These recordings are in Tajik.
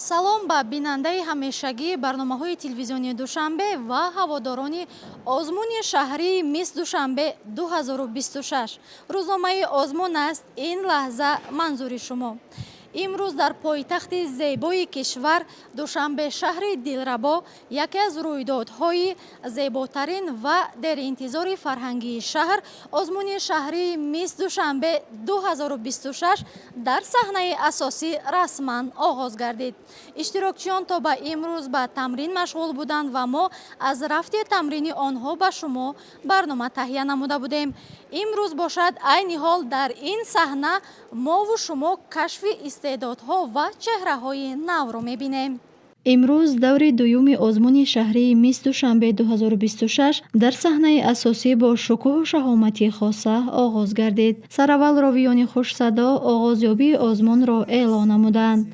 салом ба бинандаи ҳамешагии барномаҳои телевизионии Душанбе ва ҳаводорони озмуни шаҳрии мисс Душанбе 2026. рӯзномаи озмун аст ин лаҳза манзури шумо. имрӯз дар пойтахти зебои кишвар Душанбе шаҳри дилрабо яке аз рӯйдодҳои зеботарин ва деринтизори фарҳангии шаҳр озмуни шаҳрии мисс Душанбе 2026 дар саҳнаи асосӣ расман оғоз гардид. иштирокчиён то ба имрӯз ба тамрин машғул буданд ва мо аз рафти тамрини онҳо ба шумо барнома таҳия намуда будем. имрӯз бошад айни ҳол дар ин саҳна мову шумо кашфи истеъдодҳо ва чеҳраҳои навро мебинем. имрӯз даври дуюми озмуни шаҳрии мисс Душанбе 2026 дар саҳнаи асосӣ бо шукӯҳу шаҳомати хоса оғоз гардид. Сараввал ровиёни хушсадо оғозёбии озмунро эълон намуданд.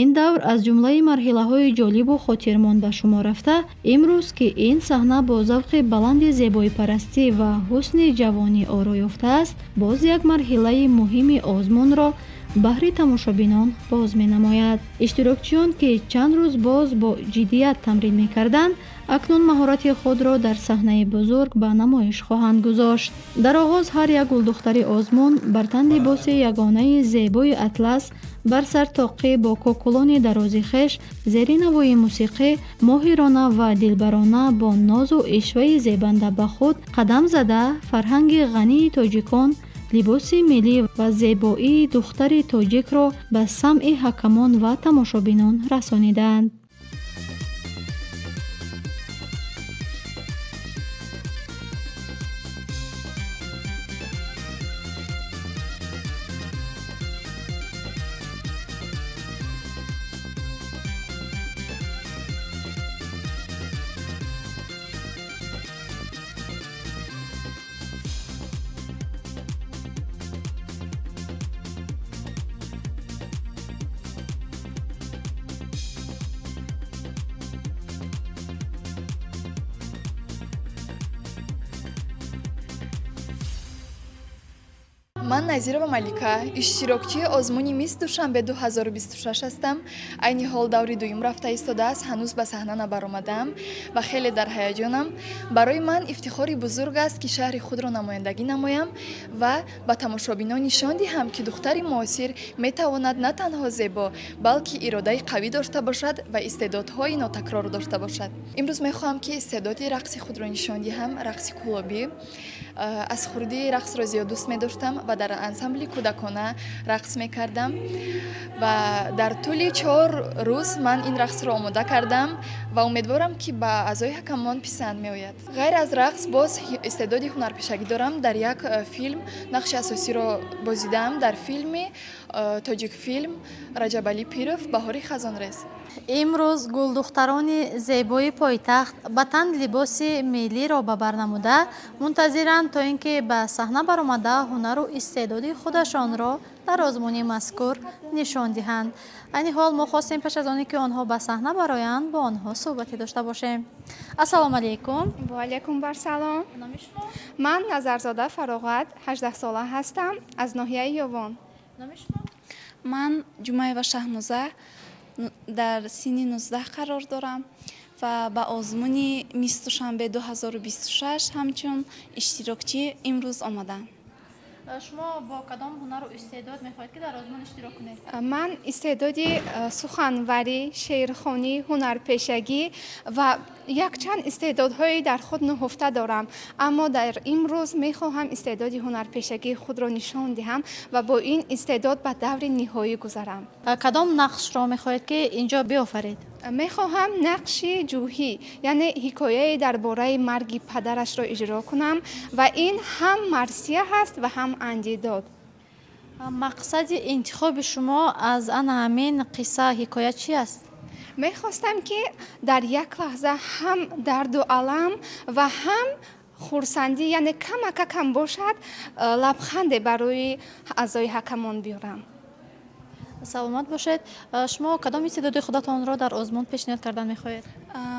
ин давр аз ҷумлаи марҳилаҳои ҷолибу хотирмон ба шумор рафта, имрӯз ки ин саҳна бо завқи баланди зебоипарастӣ ва ҳусни ҷавонӣ оро ёфтааст, боз як марҳилаи муҳими озмунро баҳри тамошобинон боз менамояд. иштирокчиён ки чанд рӯз боз бо ҷиддият тамрин мекарданд, акнун маҳорати худро дар саҳнаи бузург ба намоиш хоҳанд гузошт. дар оғоз ҳар як гулдухтари озмун бар тан либоси ягонаи зебои атлас, бар сар тоқӣ бо кокулони дарози хеш, зери навои мусиқӣ моҳирона ва дилбарона бо нозу ишваи зебанда ба худ қадам зада, фарҳанги ғании тоҷикон, либоси миллӣ ва зебоии духтари тоҷикро ба самъи ҳакамон ва тамошобинон расониданд. ман Назирова Малика, иштирокчии озмуни мисс Душанбе 2026 ҳастам. айни ҳол даври дуюм рафта истодааст, ҳанӯз ба саҳна набаромадам ва хеле дар ҳаяҷонам. барои ман ифтихори бузург аст ки шаҳри худро намояндагӣ намоям ва ба тамошобинон нишон диҳам ки духтари муосир метавонад на танҳо зебо, балки иродаи қавӣ дошта бошад ва истеъдодҳои нотакрор дошта бошад. имрӯз мехоҳам ки истеъдоди рақси худро нишон диҳам, рақси кулобӣ. аз хурдии рақсро зиёд дӯст медоштам ва дар ансамбли кӯдакона рақс мекардам ва дар тӯли 4 рӯз ман ин рақсро омода кардам ва умедворам ки ба аъзои ҳакамон писанд меояд. ғайр аз рақс боз истеъдоди ҳунарпешагӣ дорам. дар як филм нақши асосиро бозидам, дар филми тоҷикфилм Раҷабалӣ Пиров «Баҳори хазонрез». имрӯз гулдухтарони зебои пойтахт ба тан либоси миллиро ба бар намуда мунтазиранд то ин ки ба саҳна баромада ҳунару истеъдоди худашонро дар озмуни мазкур нишон диҳанд. айни ҳол мо хостем пеш аз оне ки онҳо ба саҳна бароянд бо онҳо суҳбате дошта бошем. ассалому алайкум. ва алайкум барсалом. ман Назарзода Фароғат, 18 сола ҳастам, аз ноҳияи Ёвон. ман Ҷумаева Шаҳноза дар синни 19 қарор дорам ва ба озмуни мисс Душанбе 2026 ҳамчун иштирокчӣ имрӯз омадам. шумо бо кадом ҳунару истеъдод мехоҳед ки дар озмун иштирок кунед? ман истеъдоди суханварӣ, шеърхонӣ, ҳунарпешагӣ ва якчанд истеъдодҳои дар худ нуҳуфта дорам, аммо дар имрӯз мехоҳам истеъдоди ҳунарпешагии худро нишон диҳам ва бо ин истеъдод ба даври ниҳоӣ гузарам. кадом нақшро мехоҳед ки инҷо биёфаред? мехоҳам нақши ҷӯҳӣ, яъне ҳикояе дар бораи марги падарашро иҷро кунам ва ин ҳам марсия ҳаст ва ҳам андидод. мақсади интихоби шумо аз ана ҳамин қисса ҳикоя чи аст? мехостам ки дар як лаҳза ҳам дарду алам ва ҳам хурсандӣ, яъне камакакам бошад, лабханде барои аъзои ҳакамон биёрам. саломат бошед. Шумо кадом истеъдоди худатонро дар озмун пешниҳод кардан мехоҳед?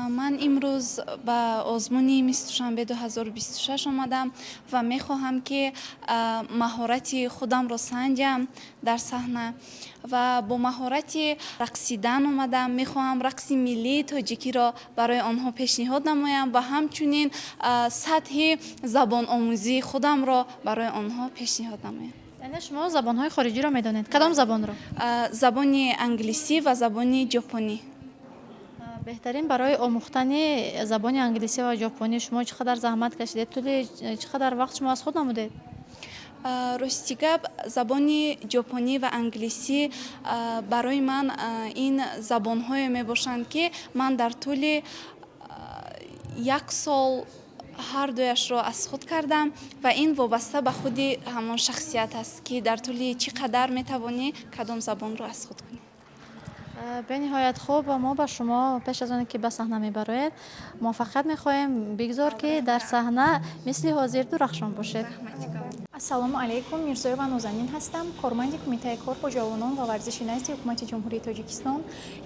ман имрӯз ба озмуни мисс душанбе 2026 омадам ва мехоҳам ки маҳорати худамро санҷам дар саҳна ва бо маҳорати рақсидан омадам. Мехоҳам рақси миллии тоҷикиро барои онҳо пешниҳод намоям ва ҳамчунин сатҳи забономӯзии худамро барои онҳо пешниҳод намоям. яъне шумо забонҳои хориҷиро медонед. Кадом забонро? Забони англисӣ ва забони ҷопонӣ. беҳтарин барои омӯхтани забони англисӣ ва ҷопонӣ шумо чӣ қадар заҳмат кашидед? Тӯли чӣ қадар вақт шумо аз худ намудед? рости гап забони ҷопонӣ ва англисӣ барои ман ин забонҳое мебошанд ки ман дар тӯли 1 сол ҳардуяшро аз худ кардам ва ин вобаста ба худи ҳамон шахсият аст ки дар тӯли чӣ қадар метавонӣ кадом забонро аз худ кунӣ. бениҳоят хуб, мо ба шумо пеш аз оне ки ба саҳна мебароед муваффақият мехоҳем. Бигзор ки дар саҳна мисли ҳозир дурахшон бошед. ассалому алайкум, Мирзоева Нозанин ҳастам, корманди кумитаи кор бо ҷавонон ва варзиши назди ҳукумати ҷумҳурии Тоҷикистон.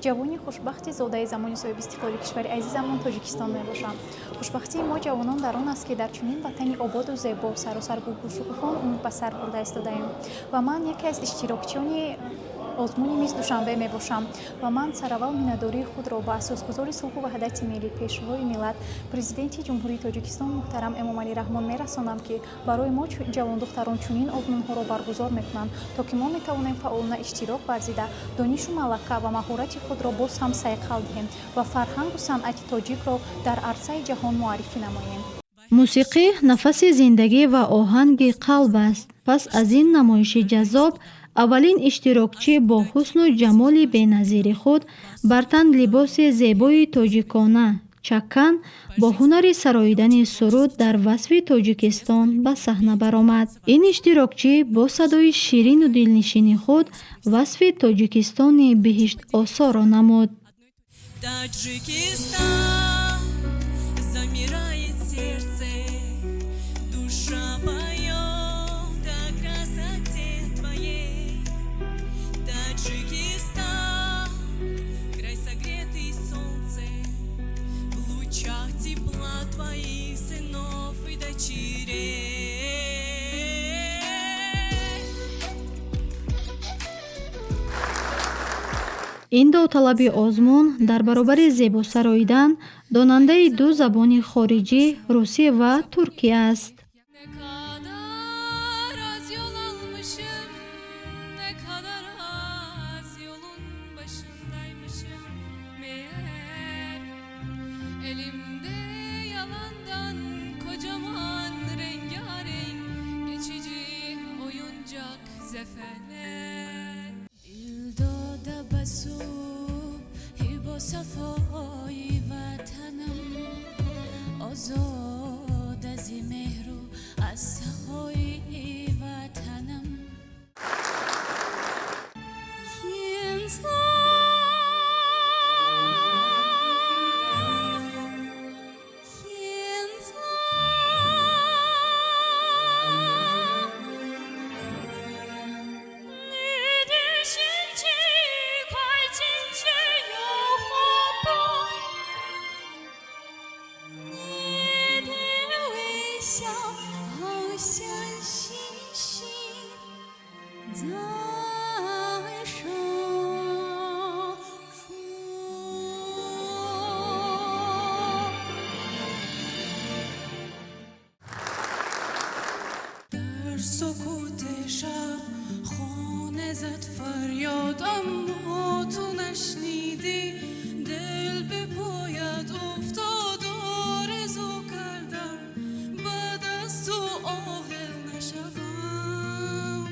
ҷавони хушбахти зодаи замони соҳиби истиқлоли кишвари азизамон Тоҷикистон мебошам. Хушбахтии мо ҷавонон дар он аст ки дар чунин ватани ободу зебо саросар гулгул шукуфон умр ба сар бурда истодаем ва ман яке аз иштирокчиёни озмуни мисс душанбе мебошам ва ман сараввал миннатдории худро ба асосгузори сулҳу ваҳдати миллӣ пешвои миллат президенти ҷумҳурии Тоҷикистон муҳтарам Эмомалӣ Раҳмон мерасонам ки барои мо ҷавондухтарон чунин озмунҳоро баргузор мекунанд то ки мо метавонем фаъолона иштирок варзида донишу малака ва маҳорати худро боз ҳам сайқал диҳем ва фарҳангу санъати тоҷикро дар арсаи ҷаҳон муаррифӣ намоем. мусиқӣ нафаси зиндагӣ ва оҳанги қалб аст. Пас аз ин намоиши ҷаззоб, аввалин иштирокчӣ бо ҳусну ҷамоли беназири худ бар тан либоси зебои тоҷикона чаккан бо ҳунари сароидани суруд дар васфи Тоҷикистон ба саҳна баромад. Ин иштирокчӣ бо садои ширину дилнишини худ васфи Тоҷикистони биҳишт осоро намуд. Таджикистан, замирает сердце, душа поет о красоте твоей. Таджикистан, край согретый солнцем, в лучах тепла твоих сынов и дочерей. ин довталаби озмун дар баробари зебо сароидан донандаи ду забони хориҷӣ русӣ ва туркӣ аст. Ne kadar az yol almışım, ne kadar az yolun başındaymışım meğer. Elimde yalandan kocaman rengarenk geçici oyuncak zaferler. Dildoda basıp hibo safai vatanım azad az mehru از سخای وطنم سکوت شب خانه زد فریاد اما تو نشنیدی دل به پایت افتاد آرزو کردم بعد از تو عاقل نشوم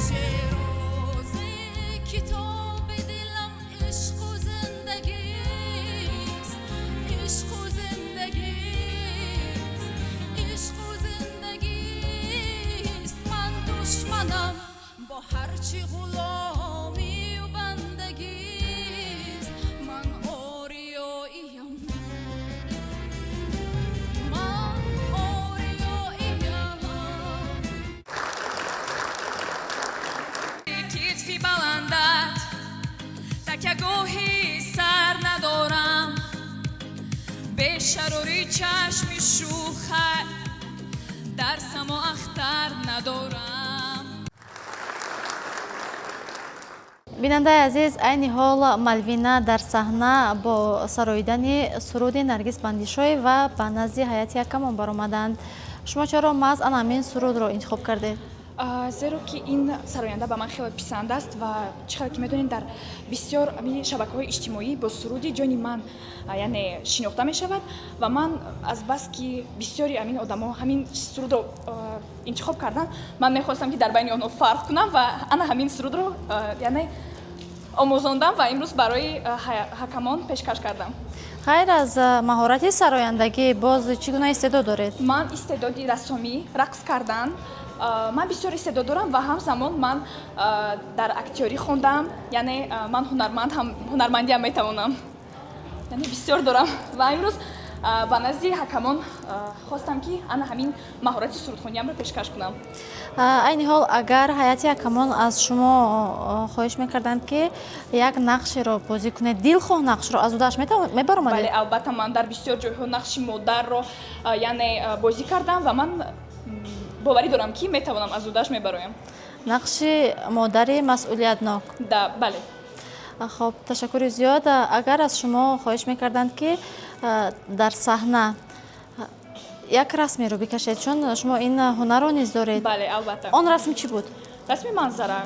شعر و کتاب دلم عشق و زندگیست عشق و زندگیست عشق و زندگیست من دشمنم با هرچی غلامی و بندگیست من آریاییم من آریاییم تکگاهی سر ندارم به شروری چشمی شوخت درسم و اختر ندارم. бинандаи азиз, айни ҳол Малвина дар саҳна бо сароидани суруди Наргиз Бандишои ва ба назди ҳайати Якамон баромаданд. Шумо чаро маъз ан ҳамин сурудро интихоб кардед? зеро ки ин сароянда ба ман хеле писанд аст ва чӣ хеле ки медонед дар бисёр шабакаҳои иҷтимоӣ бо суруди ҷони ман яъне шинохта мешавад ва ман аз бас ки бисёри амин одамо ҳамин сурудро интихоб кардан, ман мехостам ки дар байни онҳо фарқ кунам ва ана ҳамин сурудро яъне омӯзондам ва имрӯз барои Ҳакамон пешкаш кардам. Ғайр аз маҳорати сарояндагӣ, боз чӣ гуна истеъдод доред? Ман истеъдоди рассомӣ, рақс кардан, ман бисёр истеъдод дорам ва ҳамзамон ман дар актёрӣ хондам, яъне ман ҳунармандӣ ҳам метавонам. Яъне бисёр дорам ва имрӯз ба назди Ҳакамон хостам ки ана ҳамин маҳорати сурудхониамро пешкаш кунам. Айни ҳол, агар ҳайати Ҳакамон аз шумо хоҳиш мекарданд ки як нақшеро бозӣ кунед, дилхоҳ нақшро, аз удаш мебаромадед? Бале, албатта ман дар бисёр ҷойҳо нақши модарро яъне бозӣ кардам ва ман боварӣ дорам ки метавонам аз удаш мебароям. Нақши модари масъулиятнок. Да, бале. Хоб, ташаккури зиёд. Агар аз шумо хоҳиш мекарданд ки дар саҳна як расмеро бикашед, чун шумо ин ҳунарро низ доред. Бале, албатта. Он расм чӣ буд? Расми манзара.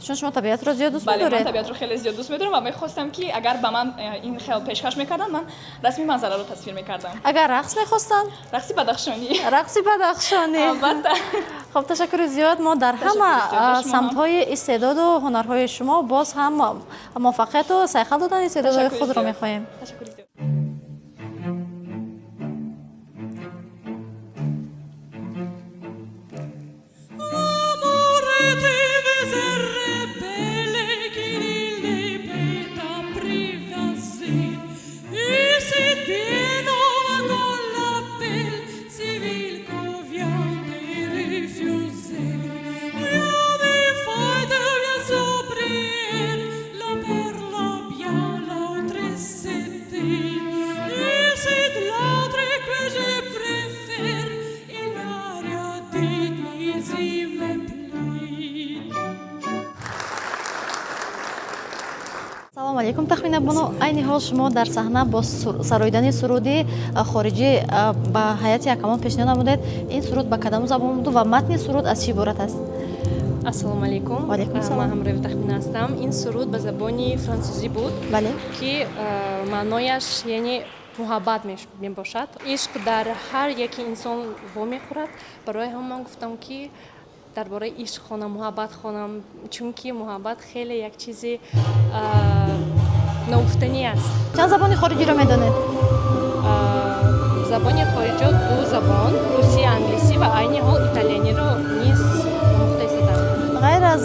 Чун шумо табиатро зиёд дӯст Бале, медоред? ман табиатро хеле зиёд дӯст медорам ва мехостам ки агар ба ман ин хел пешкаш мекарданд, ман расми манзараро тасвир мекардам. Агар рақс мехостанд? Рақси бадахшонӣ. Рақси бадахшонӣ. Албатта. Хоб, ташаккури зиёд. Мо дар ҳама самтҳои истеъдоду ҳунарҳои шумо боз ҳам муваффақияту сайқал додани истеъдодҳои худро мехоҳем. Ташаккури зиёд. Салому алейкум, тахмина боно. Айни ҳол шумо дар саҳна бо сароидани суруди хориҷӣ ба ҳайати Ҳакамон пешниҳод намудед. Ин суруд ба кадом забон буду ва матни суруд аз чӣ иборат аст? Ассалому алейкум. Валейкум салом. Ман ҳамроҳи Тахмина ҳастам. Ин суруд ба забони французӣ буд, Бале. ки маънояш яъне муҳаббат мебошад. Ишқ дар ҳар яки инсон вомехӯрад. Барои ҳамин ман гуфтам ки дар бораи ишқ хонам, муҳаббат хонам, чунки муҳаббат хеле як чизи нагуфтанӣ аст. Чанд забони хориҷиро медонед? Забони хориҷо ду забон, русӣ, англисӣ ва айни ҳол италияниро низ омӯхта истодам. Ғайр аз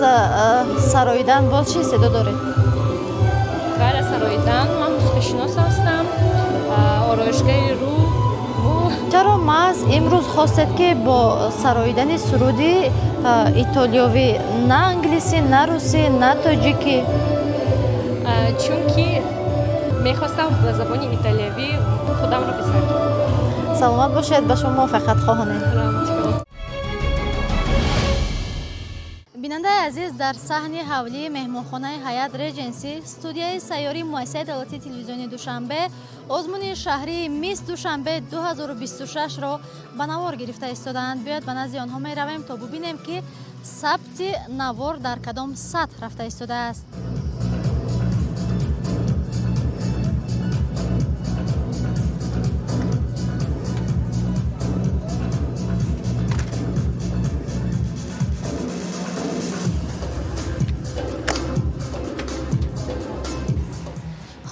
сароидан боз чӣ истеъдод доред? Ғайр аз сароидан ман мусиқишинос ҳастам, ороишгари рӯ. Чаро маҳз имрӯз хостед ки бо сароидани суруди итолиёвӣ, на англисӣ, на русӣ, на тоҷикӣ? Чунки мехостам ба забони италиявӣ худамро бисар. Саломат бошед, ба шумо муваффақият хоҳонем. бинандаи азиз, дар саҳни ҳавлии меҳмонхонаи ҳаят Реҷенси, студияи сайёри муассисаи давлатии телевизиони Душанбе озмуни шаҳрии Мисс Душанбе 2026-ро ба навор гирифта истодаанд. Биёед ба назди онҳо меравем, то бубинем ки сабти навор дар кадом сатҳ рафта истодааст.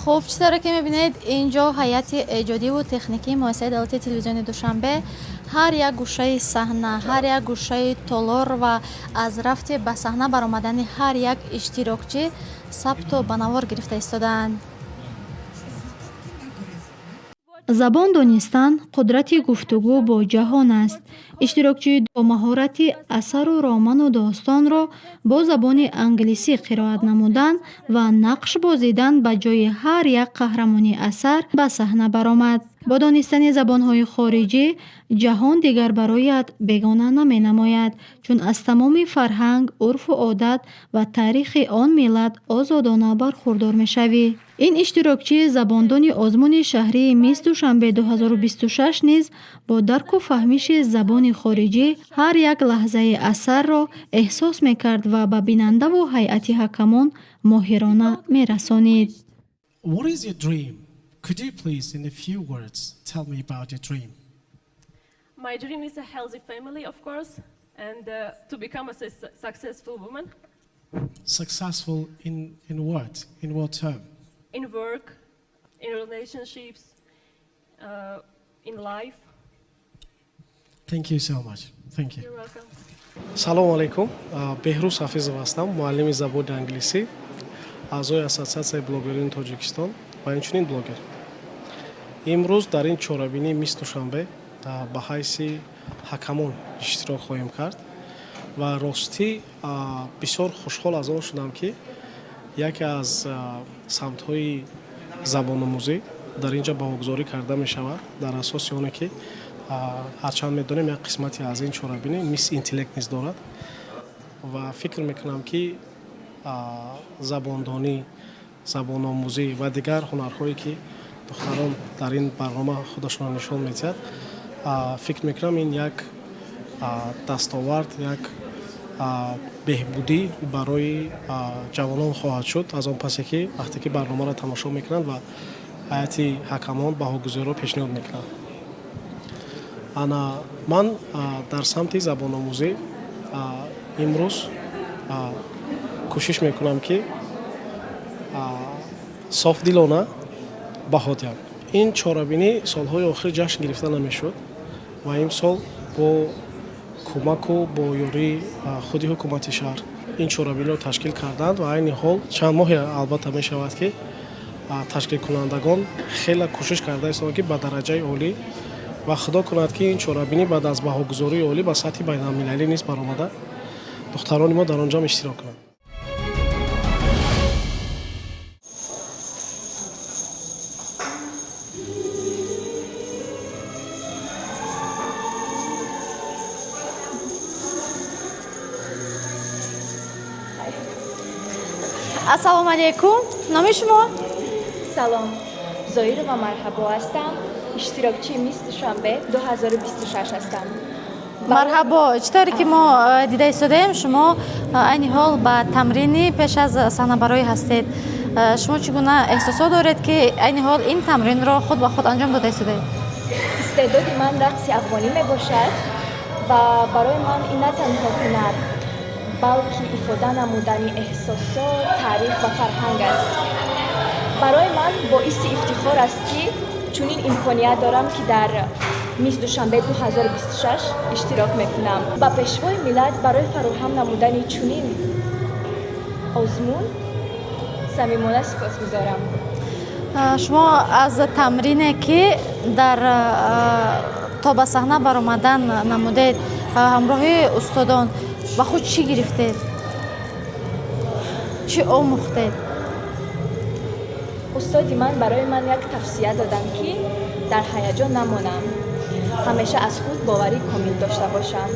خب چی طور که میبینید اینجا هیئت ایجادی و تکنیکی مؤسسه دولتی تلویزیون دوشنبه هر یک گوشه صحنه، هر یک گوشه تالار و از رفت به صحنه برآمدن هر یک اشتراکچی ثبت و بنوار گرفته ایستادند. забон донистан қудрати гуфтугӯ бо ҷаҳон аст. иштирокчӣ бо маҳорати асару роману достонро бо забони англисӣ қироат намудан ва нақш бозидан ба ҷои ҳар як қаҳрамони асар ба саҳна баромад. бо донистани забонҳои хориҷӣ ҷаҳон дигар бароят бегона наменамояд, чун аз тамоми фарҳанг, урфу одат ва таърихи он миллат озодона бархурдор мешавӣ. ин иштирокчии забондони озмуни шаҳрии мисс душанбе 2026 низ бо дарку фаҳмиши забони хориҷӣ ҳар як лаҳзаи асарро эҳсос мекард ва ба бинандаву ҳайати ҳакамон моҳирона мерасонид. What is your dream? Could you please, in a few words, tell me about your dream? My dream is a healthy family, of course, and to become a successful woman Successful in what? In what term? in work, in relationships, in life. Thank you so much. Thank you. You're welcome. Салом алейкум. Беҳрӯз Ҳафизов ҳастам, муаллими забони англисӣ, аъзои Ассотсиатсияи блогерини Тоҷикистон ва инчунин блогер. имрӯз дар ин чорабинии мисс Душанбе ба ҳайси ҳакамон иштирок хоҳем кард ва ростӣ бисёр хушҳол аз он шудам, ки яке аз самтҳои забономӯзӣ дар ин ҷо баҳогузорӣ карда мешавад дар асоси оне, ки ҳарчанд медонем як қисмати аз ин чорабинӣ мисс интеллект низ дорад ва фикр мекунам, ки забондонӣ, забономӯзӣ ва дигар ҳунарҳое, ки духтарон дар ин барнома худашонро нишон медиҳад, фикр мекунам ин як дастовард, як беҳбудӣ барои ҷавонон хоҳад шуд, аз он пасе ки вақте ки барномаро тамошо мекунанд ва ҳайати ҳакамон баҳогузориро пешниҳод мекунанд. Ман дар самти забономӯзӣ имрӯз кӯшиш мекунам, ки софдилона баҳо диҳам. ин чорабинӣ солҳои охир ҷашн гирифта намешуд ва имсол бо кӯмаку бо ёрии худи ҳукумати шаҳр ин чорабиниро ташкил карданд ва айни ҳол чанд моҳе албатта мешавад, ки ташкилкунандагон хеле кӯшиш карда истанд, ки ба дараҷаи олӣ ва худо кунад, ки ин чорабинӣ баъд аз баҳогузории олӣ ба сатҳи байналмилалӣ низ баромада духтарони мо дар он ҷо иштирок кунанд. ассалому алайкум. номи шумо? салом, зоирова марҳабо ҳастам. иштирокчии мисс Душанбе 2026 ҳастам. марҳабо. читори ки мо дида истодаем, шумо айни ҳол ба тамрини пеш аз саҳнабароӣ ҳастед. шумо чӣ гуна эҳсосот доред, ки айни ҳол ин тамринро худ ба худ анҷом дода истодаед? истеъдоди ман рақси афғонӣ мебошад ва барои ман ин на танҳо ҳунар, балки ифода намудани эҳсосот, таърих ва фарҳанг аст. барои ман боиси ифтихор аст, ки чунин имконият дорам, ки дар мисс Душанбе 2026 иштирок мекунам. ба пешвои миллат барои фароҳам намудани чунин озмун самимона сипосгузорам. шумо аз тамрине ки дар то ба саҳна баромадан намудед ҳамроҳи устодон ба худ чӣ гирифтед? чӣ омӯхтед? устоди ман барои ман як тавсия доданд, ки дар ҳаяҷон намонам, ҳамеша аз худ боварӣ комил дошта бошам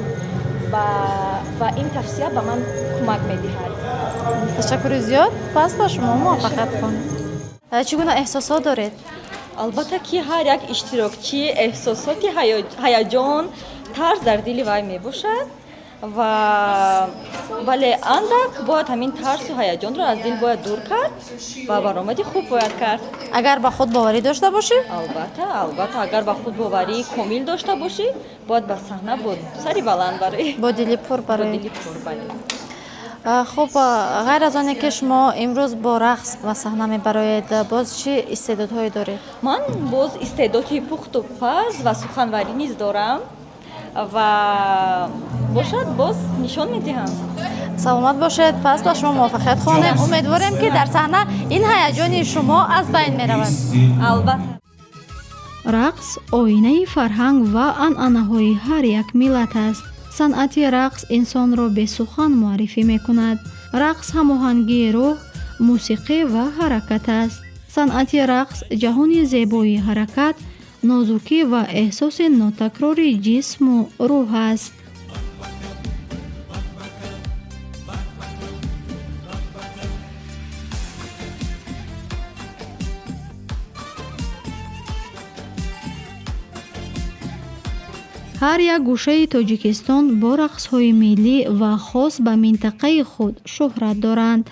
ва ин тавсия ба ман кӯмак медиҳад. ташаккури зиёд. пас ба шумо муваффақият хонам. чӣ гуна эҳсосот доред? албатта ки ҳар як иштирокчӣ эҳсосоти ҳаяҷон, тарс дар дили вай мебошад вале андак бояд ҳамин тарсу ҳаяҷонро аз дил бояд дур кард ва баромади хуб бояд кард. агар ба худ боварӣ дошта бошӣ? албатта агар ба худ боварии комил дошта бошӣ, бояд ба саҳна бо сари баланд бароӣ. бо дили пур бароӣ. хуб, ғайр аз оне ки шумо имрӯз бо рақс ба саҳна мебароед, боз чӣ истеъдодҳое доред? ман боз истеъдоди пухту паз ва суханварӣ низ дорам ва бошад боз нишон медиҳам. саломат бошед. пас ба шумо муваффақият хонем. умедворем ки дар саҳна ин ҳаяҷони шумо аз байн меравад. албатта. рақс оинаи фарҳанг ва анъанаҳои ҳар як миллат аст. санъати рақс инсонро бесухан муаррифӣ мекунад. рақс ҳамоҳангии рӯҳ, мусиқӣ ва ҳаракат аст. санъати рақс ҷаҳони зебоии ҳаракат, нозукӣ ва эҳсоси нотакрори ҷисму рӯҳ аст. ҳар як гӯшаи Тоҷикистон бо рақсҳои миллӣ ва хос ба минтақаи худ шӯҳрат доранд.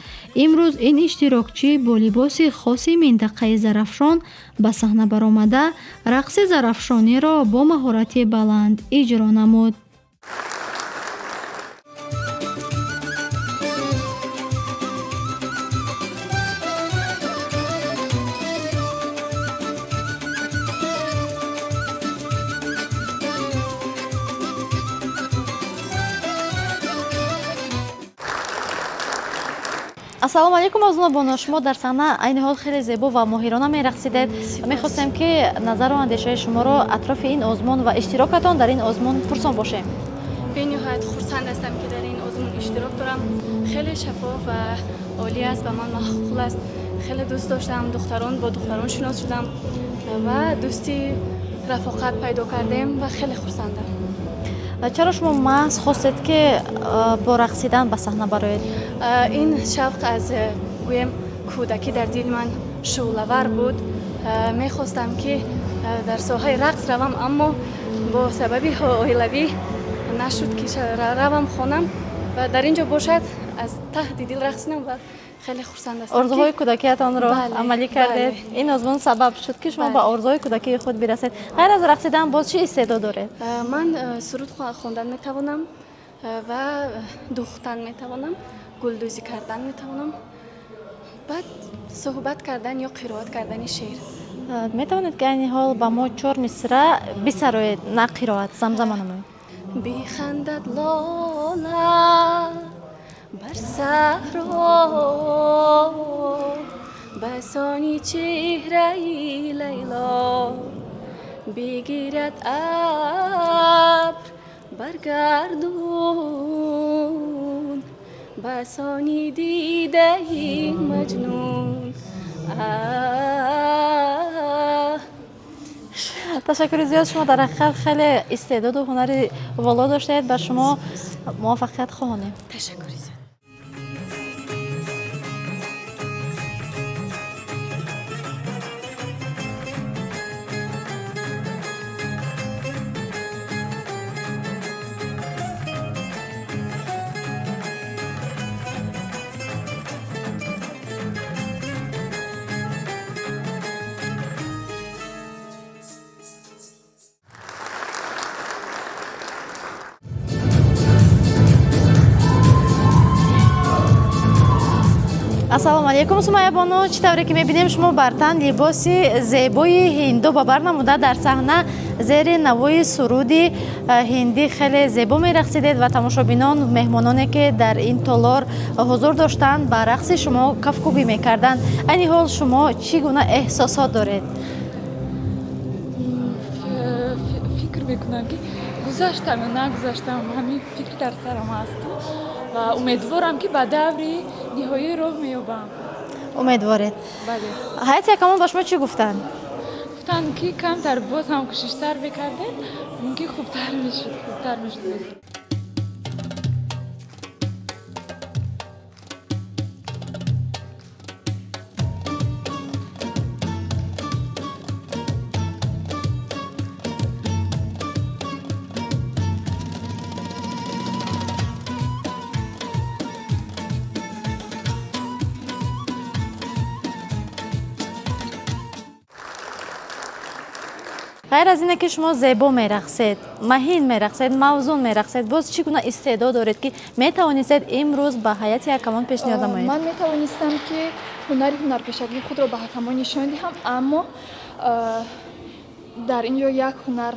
имрӯз ин иштирокчӣ бо либоси хоси минтақаи Зарафшон ба саҳна баромада, рақси зарафшониро бо маҳорати баланд иҷро намуд. ассалому алайкум озуна боно, шумо дар саҳна айни ҳол хеле зебо ва моҳирона мерақсидед. Мехостем ки назару андешаи шуморо атрофи ин озмун ва иштирокатон дар ин озмун пурсон бошем. бениҳоят хурсанд ҳастам ки дар ин озмун иштирок дорам. хеле шаффоф ва олӣ аст, ба ман маъқул аст. хеле дӯст доштам, духтарон бо духтарон шинос шудам ва дӯсти рафоқат пайдо кардем ва хеле хурсандам. чаро шумо маҳз хостед ки бо рақсидан ба саҳна бароед? ин шавқ аз гӯем кӯдакӣ дар дили ман шӯълавар буд. мехостам ки дар соҳаи рақс равам, аммо бо сабаби оилавӣ нашуд ки равам хонам ва дар ин ҷо бошад аз таҳти дил рақсидам ва хеле хурсанд ҳастам. орзуҳои кӯдакиятонро амалӣ кардед. ин озмун сабаб шуд ки шумо ба орзуҳои кӯдакии худ бирасед. ғайр аз рақсидан боз чӣ истеъдод доред? ман суруд хондан метавонам ва духтан метавонам, гулдӯзӣ кардан метавонам, баъд суҳбат кардан ё қироат кардани шеър. метавонед ки айни ҳол ба мо 4 мисра бисароед, на қироат, замзама намоед. бихандад лола бар саҳро басони чеҳраи лайло бигирад абр бар гардун басони дидаи маҷнун. ташаккури зиёд. шумо дар ҳақиқат хеле истеъдоду ҳунари воло доштед. ба шумо муваффақият хоҳонем. ташаккури зиёд. ассалому алайкум Сумайя боно, чӣ тавре ки мебинем шумо бар тан либоси зебои ҳиндӣ ба бар намуда дар саҳна зери навои суруди ҳиндӣ хеле зебо мерақсидед ва тамошобинон, меҳмононе ки дар ин толор ҳузур доштанд ба рақси шумо кафкӯбӣ мекарданд. айни ҳол шумо чӣ гуна эҳсосот доред? фикр мекунам ки гузаштам ё нагузаштам, ҳамин фикр дар сарам аст ва умедворам ки ба даври ниҳоӣ роҳ меёбам. умедворед? бале. ҳаят якамон ба шумо чӣ гуфтанд? гуфтанд ки камтар боз ҳам кӯшиштар мекардед, мумкин хубтар мешуд. ғайр аз ине ки шумо зебо мерақсед, маҳин мерақсед, мавзун мерақсед, боз чӣ гуна истеъдод доред ки метавонистед имрӯз ба ҳайати якамон пешниҳод намоед? ман метавонистам ки ҳунари ҳунарпешагии худро ба ҳакамон нишон диҳам, аммо дар ин ҷо як ҳунар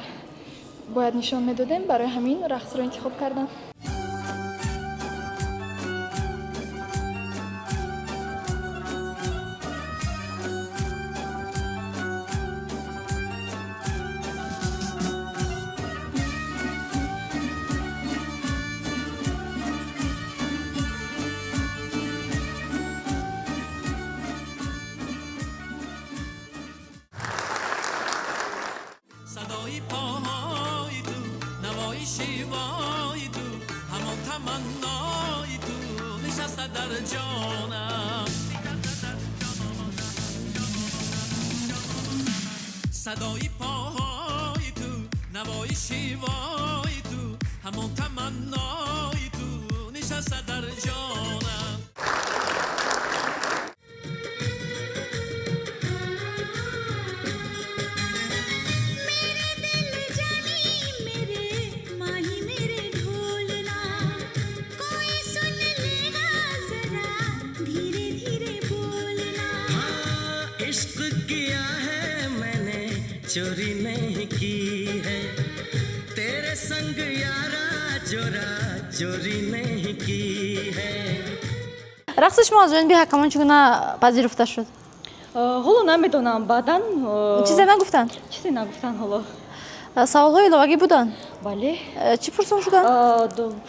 бояд нишон медодем, барои ҳамин рақсро интихоб кардам. در جانم صدای پاهای تو نوای شیوای تو همون تمنای تو نشسته در جانم चोरी नहीं की है तेरे संग यारा चोरा चोरी नहीं की है. رقص شما از جانب حکمان چگونه پذیرفته شد؟ حالا نمیدونم بعداً چیزی نگفتن؟ چیزی نگفتن حالا. سوال‌های علاوه‌ای بودن؟ بله. چی پرسان شدن؟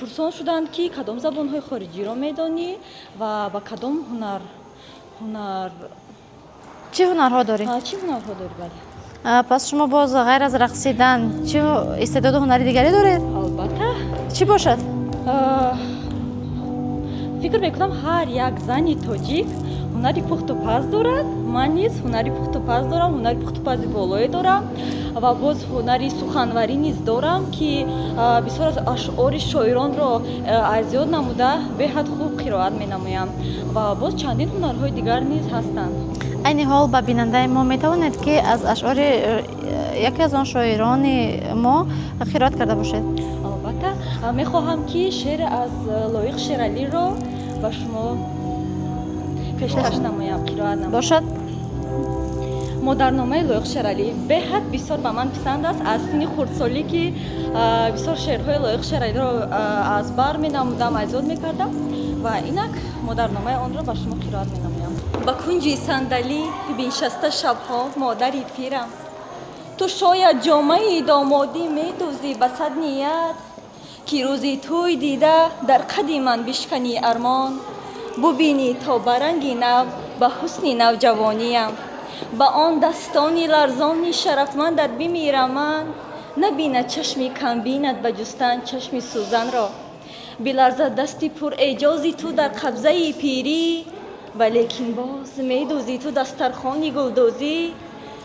پرسان شدن که کدام زبان‌های خارجی را می‌دانی و با کدام هنر چی هنرها داری؟ چی هنرها داری بله. پس شما باز غیر از رقصیدن چه استعداد هنری دیگری دارید؟ البته. چی باشد؟ فکر میکنم هر یک زنی تاجیک هنری پخت و پز دارد. من نیز هنری پخت و پز دارم، هنری پخت و پز بالایی دارم و باز هنری سخنوری نیز دارم که بسیار از اشعار شاعران را از یاد نموده به حد خوب قرائت مینمایم و باز چندین هنرهای دیگر نیز هستند. این حال با بیننده ما میتواند که از اشعار یکی از آن شاعران ما قرائت کرده باشد؟ البته میخواهم که شعر از لایق شیرعلی را با شما پیشکش نمایم قرائت نمایم. باشد. مدرنامه لایق شیرعلی به حد بسیار به من پسند است. از سن خردسالی که بسیار شعرهای لایق شیرعلی را از بر مینمودم از یاد میکردم و اینک مدرنامه آن را با شما قرائت مینمایم. با کنج صندلی بنشسته شبها مادری پیرم تو شاید جامعه دامادی میدوزی به صد نیت که روزی توی دیده در قد من بشکنی ارمان ببینی تا برنگی نو به حسن نوجوانیم با آن دستانی لرزانی شرفمندت بمیرم من نبیند چشمی کم بیند به جستن چشمی سوزن را بلرزد دستی پر اعجازی تو در قبضه پیری ولیکن باز میدوزی تو دسترخوانی گلدوزی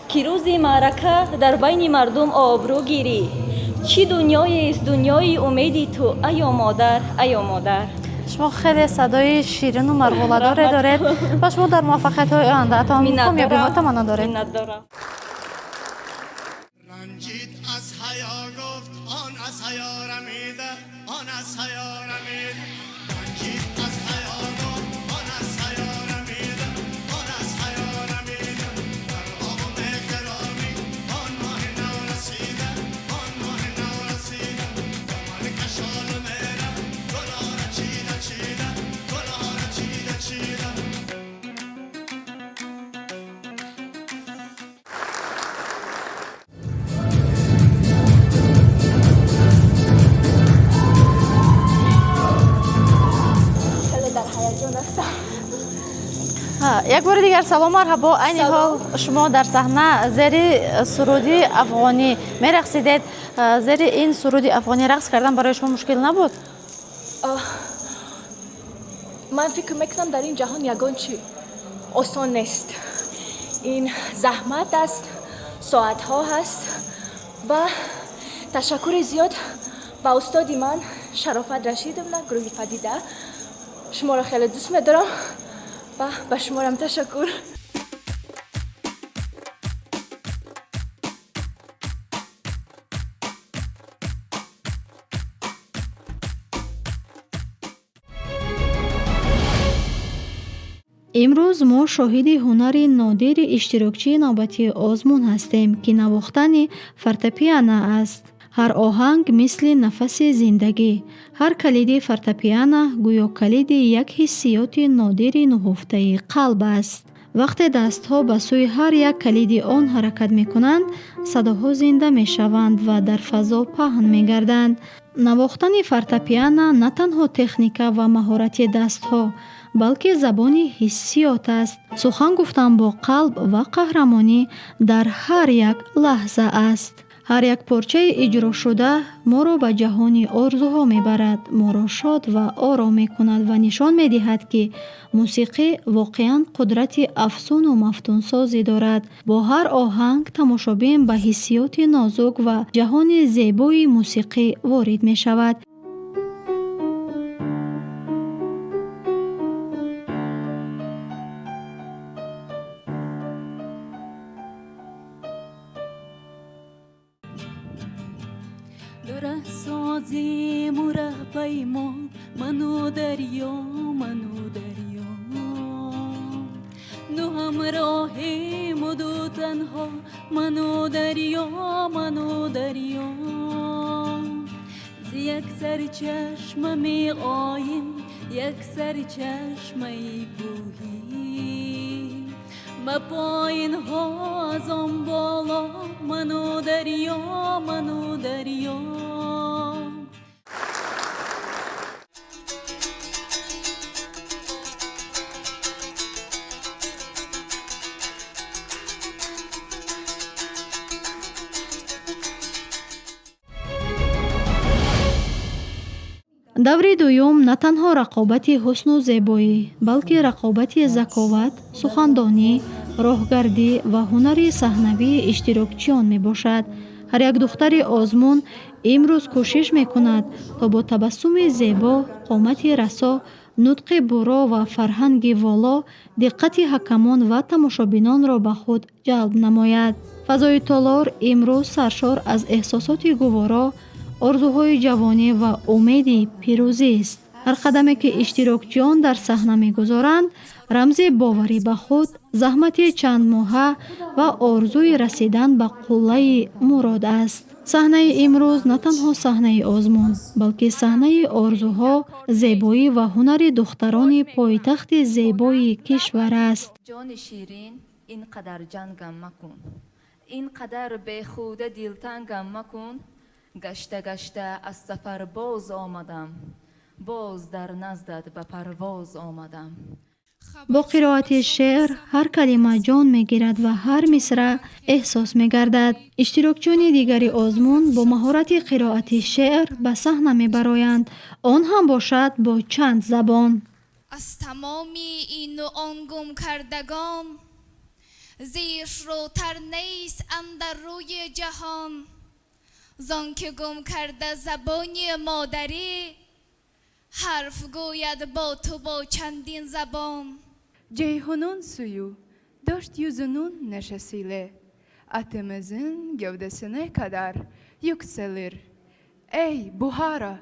که روزی معرکه در بین مردم آبرو گیری چی دنیایی است دنیای امیدی تو ایا مادر ایا مادر. شما خیلی صدای شیرین و مرغوب‌دار دارید و شما در موفقیت‌های آینده کامیابی‌ها تمنا دارید. رنجید از حیا گفت آن از حیا رمیده آن از حیا رمیده رنجید از حیا گفت آن از حیا رمیده آن از حیا رمیده در آغم احترامی آن ماه نو رسیده آن ماه نو رسیده دامن کشال میره گلها را چیده چیده گلها را چیده چیده. یک بار دیگر سلام مرحبا. این حال شما در صحنه زیر سرودی افغانی میرقصیدید. زیر این سرودی افغانی رقص کردن برای شما مشکل نبود؟ من فکر میکنم در این جهان یگان چی آسان نیست. این زحمت است، ساعت ها هست و تشکر زیاد با استادی من شرافت رشیدونا گروهی پدیده. شما را خیلی دوست می‌دارم و به شما هم تشکر. امروز ما شاهد هنر نادر اشتراکچی نوبتی آزمون هستیم که نواختن فورتپیانو است. هر آهنگ مثل نفس زندگی، هر کلید فورتپیانو گویا کلید یک حسیات نادر نهفته قلب است. وقتی دستها به سوی هر یک کلید آن حرکت می کنند، صداها زنده می شوند و در فضا پهن می گردند. نواختن فورتپیانو نه تنها تکنیک و مهارت دستها، بلکه زبان حسیات است. سخن گفتن با قلب و قهرمانی در هر یک لحظه است. ҳар як порчаи иҷрошуда моро ба ҷаҳони орзуҳо мебарад, моро шод ва ором мекунад ва нишон медиҳад, ки мусиқӣ воқеан қудрати афсуну мафтунсозӣ дорад. Бо ҳар оҳанг тамошобин ба ҳиссиёти нозук ва ҷаҳони зебои мусиқӣ ворид мешавад. ره سازیم و ره پیما منو دریا نو همراهیم و دو تنها منو دریا ز یک سر چشم می آییم یک سر چشم ای کوهی ما پایین ها از آن بالا منو دریا даври дуюм на танҳо рақобати ҳусну зебоӣ, балки рақобати заковат, сухандонӣ, роҳгардӣ ва ҳунари саҳнавии иштирокчиён мебошад. ҳар як духтари озмун имрӯз кӯшиш мекунад, то бо табассуми зебо, қомати расо, нутқи буро ва фарҳанги воло диққати ҳакамон ва тамошобинонро ба худ ҷалб намояд. фазои толор имрӯз саршор аз эҳсосоти гуворо, орзуҳои ҷавонӣ ва умеди пирӯзист. ҳар қадаме ки иштирокчиён дар саҳна мегузоранд, рамзи боварӣ ба худ, заҳмати чандмоҳа ва орзуи расидан ба қуллаи мурод аст. саҳнаи имрӯз на танҳо саҳнаи озмун, балки саҳнаи орзуҳо, зебоӣ ва ҳунари духтарони пойтахти зебои кишвар аст. ҷони ширин ин қадар ҷангам макун, ин қадар бехуда дилтангам макун. гашта гашта аз сафар боз омадам, боз дар наздат ба парвоз омадам. бо қироати шеър ҳар калима ҷон мегирад ва ҳар мисра эҳсос мегардад. иштирокчиёни дигари озмун бо маҳорати қироати шеър ба саҳна мебароянд, он ҳам бошад бо чанд забон. аз тамоми ину он гум кардагон, зиёшрӯтар нест андар рӯи ҷаҳон. зон ки гум карда забони модарӣ, ҳарф гӯяд бо ту бо чандин забон. Ceyhunun suyu dört yüzünün neşesiyle atemizin gövdesine kadar yükselir. Ey Buhara,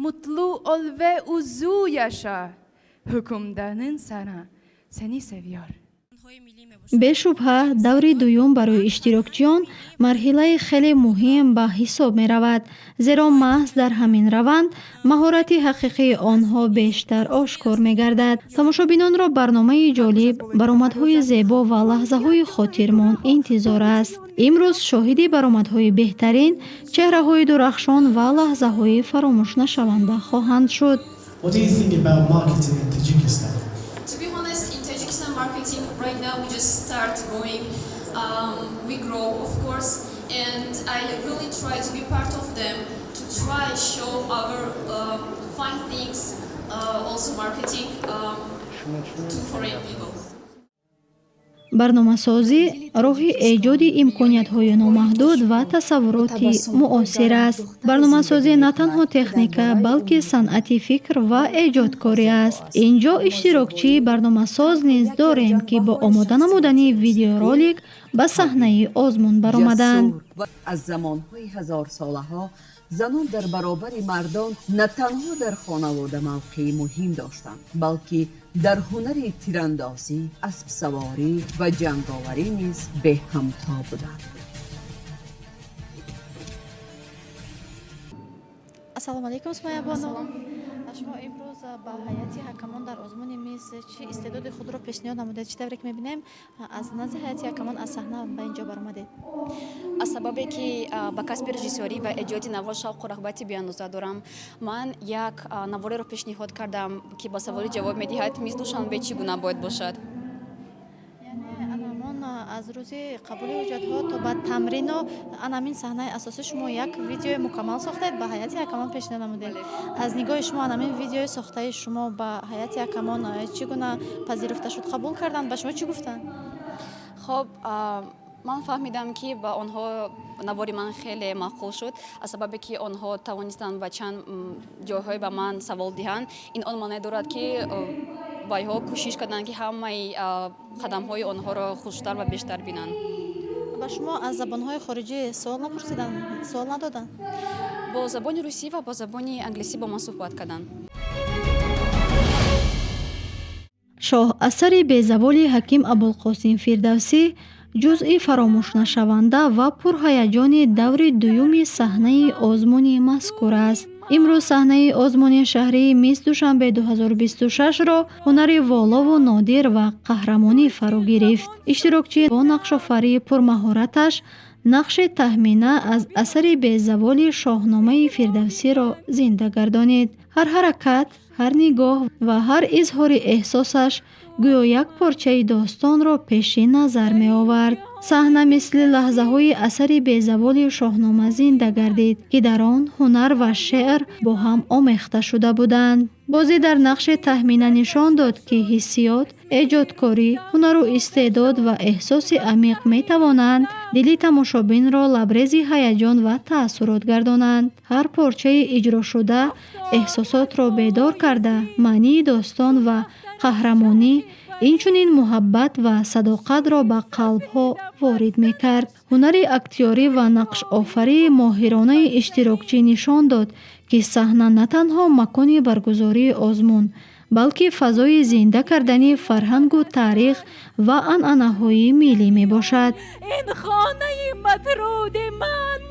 mutlu ol ve uzun yaşa. Hükümdarın sana seni seviyor. бешубҳа даври дуюм барои иштирокчиён марҳилаи хеле муҳим ба ҳисоб меравад, зеро маҳз дар ҳамин раванд маҳорати ҳақиқии онҳо бештар ошкор мегардад. тамошобинонро барномаи ҷолиб, баромадҳои зебо ва лаҳзаҳои хотирмон интизор аст. имрӯз шоҳиди баромадҳои беҳтарин, чеҳраҳои дурахшон ва лаҳзаҳои фаромӯшнашаванда хоҳанд шуд. What do you think about marketing in Tajikistan? To be honest, in Tajikistan marketing right now we just start going. We grow, of course, and I really try to be part of them to try show our fine things, also marketing to foreign people. барномасозӣ роҳи эҷоди имкониятҳои номаҳдуд ва тасаввуроти муосир аст. барномасозӣ на танҳо техника, балки санъати фикр ва эҷодкорӣ аст. ин ҷо иштирокчии барномасоз низ дорем, ки бо омода намудани видеоролик ба саҳнаи озмун баромаданд. аз замонҳои ҳазорсолаҳо занон дар баробари мардон на танҳо дар хонавода мавқеи муҳим доштанд, балки дар ҳунари тирандозӣ, аспсаворӣ ва ҷанговарӣ низ беҳамто буданд. ассалому алайкум сумайя боно. шумо имрӯз ба ҳайати ҳакамон дар озмуни миз чӣ истеъдоди худро пешниҳод намудед? чӣ тавре ки мебинем аз назди ҳайати ҳакамон аз саҳна ба ин ҷо баромадед? аз сабабе ки ба касби режиссёрӣ ва эҷоди наво шавқу рағбати беандоза дорам, ман як навореро пешниҳод кардам ки ба саволи ҷавоб медиҳад миз Душанбе чӣ гуна бояд бошад. Анамон аз рӯзи қабули ҳуҷҷатҳо то ба тамрину ан ҳамин саҳнаи асосӣ шумо як видеои мукаммал сохтед, ба ҳайати якамон пешниҳод намудед. Аз нигоҳи шумо ан ҳамин видеои сохтаи шумо ба ҳайати якамон чӣ гуна пазируфта шуд, қабул карданд, ба шумо чӣ гуфтанд? хоб ман фаҳмидам ки ба онҳо навори ман хеле маъқул шуд, аз сабабе ки онҳо тавонистанд ба чанд ҷойҳое ба ман савол диҳанд. Ин он маъне дорад ки вайҳо кӯшиш карданд ки ҳамаи қадамҳои онҳоро хуштар ва бештар бинанд. ба шумо аз забонҳои хориҷӣ суол напурсиданд, суол надоданд? Бо забони русӣ ва бо забони англисӣ бо ман суҳбат карданд. шоҳ асари безаволи ҳаким Абулқосим Фирдавсӣ ҷузъи фаромӯшнашаванда ва пурҳаяҷони даври дуюми саҳнаи озмуни мазкур аст. имрӯз саҳнаи озмуни шаҳрии мисс Душанбе 2026-ро ҳунари волову нодир ва қаҳрамонӣ фаро гирифт. иштирокчӣ бо нақшофарии пурмаҳораташ нақши тахмина аз асари безаволи шоҳномаи Фирдавсиро зинда гардонид. ҳар ҳаракат, ҳар нигоҳ ва ҳар изҳори эҳсосаш гӯё як порчаи достонро пеши назар меовард. саҳна мисли лаҳзаҳои асари безаволи шоҳнома зинда гардид, ки дар он ҳунар ва шеър бо ҳам омехта шуда буданд. бозӣ дар нақши тахмина нишон дод, ки ҳиссиёт, эҷодкорӣ, ҳунару истеъдод ва эҳсоси амиқ метавонанд дили тамошобинро лабрези ҳаяҷон ва таассурот гардонанд. ҳар порчаи иҷрошуда эҳсосотро бедор карда, маънии достон ва қаҳрамонӣ, инчунин муҳаббат ва садоқатро ба қалбҳо ворид мекард. ҳунари актёрӣ ва нақшофарии моҳиронаи иштирокчӣ нишон дод, ки саҳна на танҳо макони баргузории озмун, балки фазои зинда кардани фарҳангу таърих ва анъанаҳои миллӣ мебошад. ин хонаи матруди ман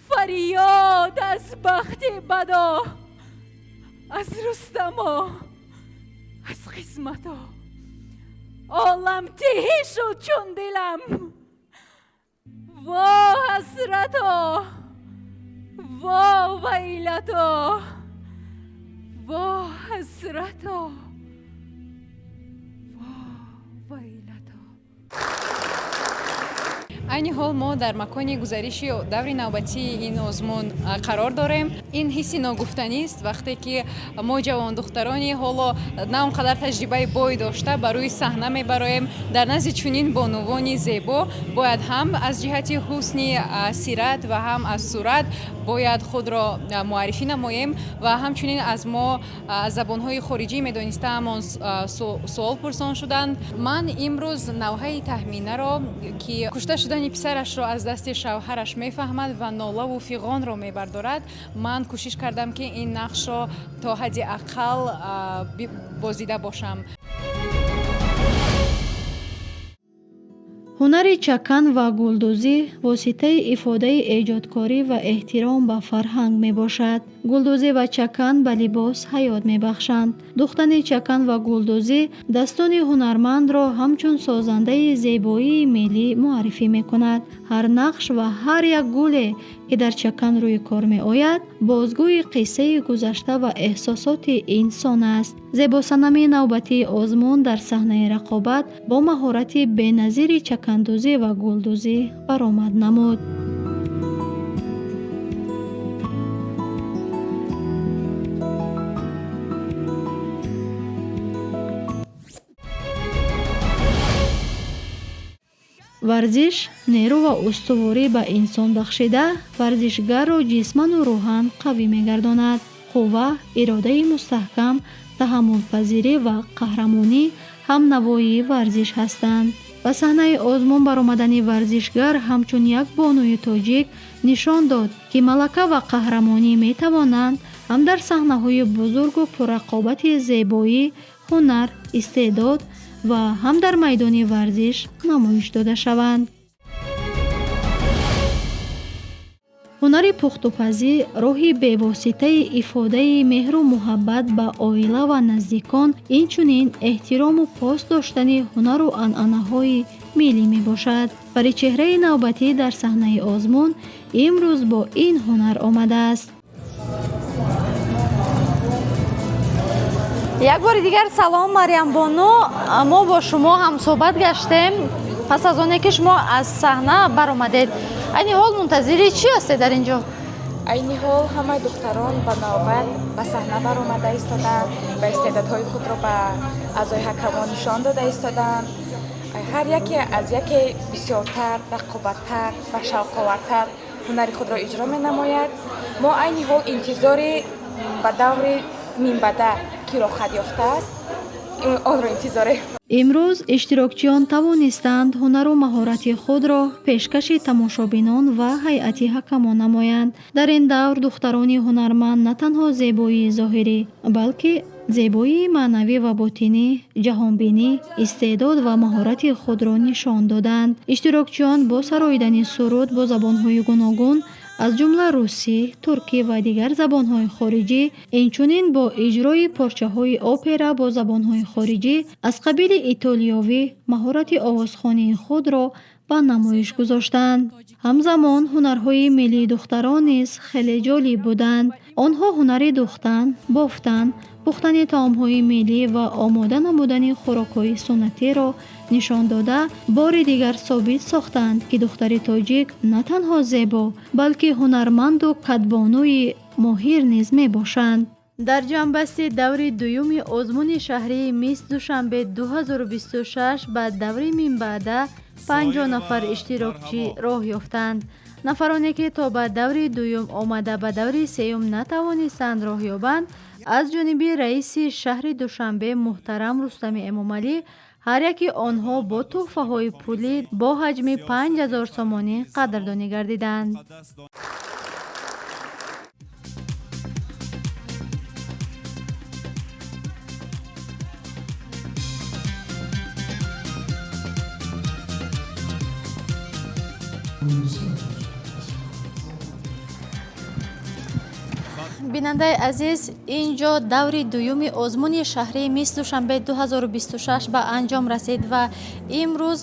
фарёд аз бахти бадо, аз рустамо, аз қисмато олам тиҳӣ шуд чун дилам. во ҳасрато, во вайлато, во ҳасрато, во вайлато. айни ҳол мо дар макони гузариши даври навбатии ин озмун қарор дорем. ин ҳисси ногуфтанист вақте ки мо ҷавондухтарони ҳоло на он қадар таҷрибаи бой дошта ба рӯи саҳна мебароем. дар назди чунин бонувони зебо бояд ҳам аз ҷиҳати ҳусни сират ва ҳам аз сурат бояд худро муаррифӣ намоем ва ҳамчунин аз мо аз забонҳои хориҷӣ медонистаамон суол пурсон шуданд. ман имрӯз навҳаи тахминаро ки кушта шудани писарашро аз дасти шавҳараш мефаҳмад ва нолаву фиғонро мебардорад, ман кӯшиш кардам ки ин нақшро то ҳадди аққал бозида бошам. ҳунари чакан ва гулдӯзӣ воситаи ифодаи эҷодкорӣ ва эҳтиром ба фарҳанг мебошад. гулдӯзӣ ва чакан ба либос ҳаёт мебахшанд. духтани чакан ва гулдӯзӣ достони ҳунармандро ҳамчун созандаи зебоии миллӣ муаррифӣ мекунад. ҳар нақш ва ҳар як гуле ки дар чакан рӯи кор меояд бозгӯи қиссаи гузашта ва эҳсосоти инсон аст. зебосанами навбатии озмун дар саҳнаи рақобат бо маҳорати беназири чакандӯзӣ ва гулдӯзӣ баромад намуд. варзиш нерӯ ва устуворӣ ба инсон бахшида варзишгарро ҷисману рӯҳан қавӣ мегардонад. қувва, иродаи мустаҳкам, таҳаммулпазирӣ ва қаҳрамонӣ ҳам навоии варзиш ҳастанд. ба саҳнаи озмун баромадани варзишгар ҳамчун як бонуи тоҷик нишон дод, ки малака ва қаҳрамонӣ метавонанд ҳам дар саҳнаҳои бузургу пуррақобати зебоӣ, ҳунар, истеъдод ва ҳам дар майдони варзиш намоиш дода шаванд. ҳунари пухтупазӣ роҳи бевоситаи ифодаи меҳру муҳаббат ба оила ва наздикон, инчунин эҳтирому пос доштани ҳунару анъанаҳои миллӣ мебошад. паричеҳраи навбатӣ дар саҳнаи озмун имрӯз бо ин ҳунар омадааст. як бори дигар салом Марьямбону. Мо бо шумо ҳамсӯҳбат гаштем пас аз оне ки шумо аз саҳна баромадед. Айни ҳол мунтазири чӣ ҳастед дар ин ҷо? айни ҳол ҳамаи духтарон ба навбат ба саҳна баромада истоданд ва истеъдодҳои худро ба аъзои ҳакамон нишон дода истоданд. ҳар яке аз яке бисёртар рақобаттар ва шавқовартар ҳунари худро иҷро менамояд. мо айни ҳол интизори ба даври минбада ки рохат ёфтааст онро интизорем. имрӯз иштирокчиён тавонистанд ҳунару маҳорати худро пешкаши тамошобинон ва ҳайати ҳакамон намоянд. дар ин давр духтарони ҳунарманд на танҳо зебоии зоҳирӣ балки зебоии маънавӣ ва ботинӣ, ҷаҳонбинӣ, истеъдод ва маҳорати худро нишон доданд. иштирокчиён бо сароидани суруд бо забонҳои гуногун аз ҷумла русӣ, туркӣ ва дигар забонҳои хориҷӣ, инчунин бо иҷрои порчаҳои опера бо забонҳои хориҷӣ аз қабили итолиёвӣ маҳорати овозхонии худро ба намоиш гузоштанд. ҳамзамон ҳунарҳои миллии духтарон низ хеле ҷолиб буданд. онҳо ҳунари духтан, бофтан, пухтани таомҳои миллӣ ва омода намудани хӯрокҳои суннатиро нишон дода бори дигар собит сохтанд ки духтари тоҷик на танҳо зебо балки ҳунарманду кадбонӯи моҳир низ мебошанд. дар ҷамъбасти даври дуюми озмуни шаҳрии мисс душанбе 2026 ба даври минбаъда 50 нафар иштирокчӣ роҳ ёфтанд. нафароне ки то ба даври дуюм омада ба даври сеюм натавонистанд роҳ ёбанд, аз ҷониби раиси шаҳри Душанбе муҳтарам Рустами Эмомалӣ ҳар яки онҳо бо тӯҳфаҳои пулӣ бо ҳаҷми 5000 сомонӣ қадрдонӣ гардиданд. бинандаи азиз, ин ҷо даври дуюми озмуни шаҳрии мисс Душанбе 2026 ба анҷом расид ва имрӯз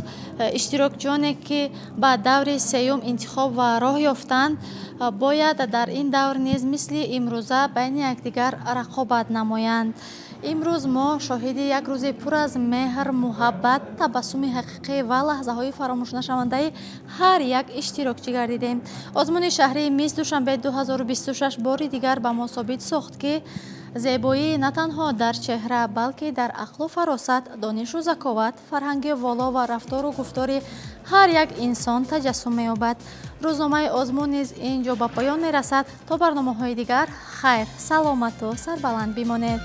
иштирокчиёне ки ба даври сеюм интихоб ва роҳ ёфтанд бояд дар ин давр низ мисли имрӯза байни якдигар рақобат намоянд. имрӯз мо шоҳиди як рӯзи пур аз меҳр, муҳаббат, табассуми ҳақиқӣ ва лаҳзаҳои фаромӯшнашавандаи ҳар як иштирокчӣ гардидем. озмуни шаҳрии мисс Душанбе 2026 бори дигар ба мо собит сохт ки зебоӣ на танҳо дар чеҳра, балки дар ақлу фаросат, донишу заковат, фарҳанги воло ва рафтору гуфтори ҳар як инсон таҷассум меёбад. рӯзномаи озмун низ ин ҷо ба поён мерасад. То барномаҳои дигар хайр, саломату сарбаланд бимонед.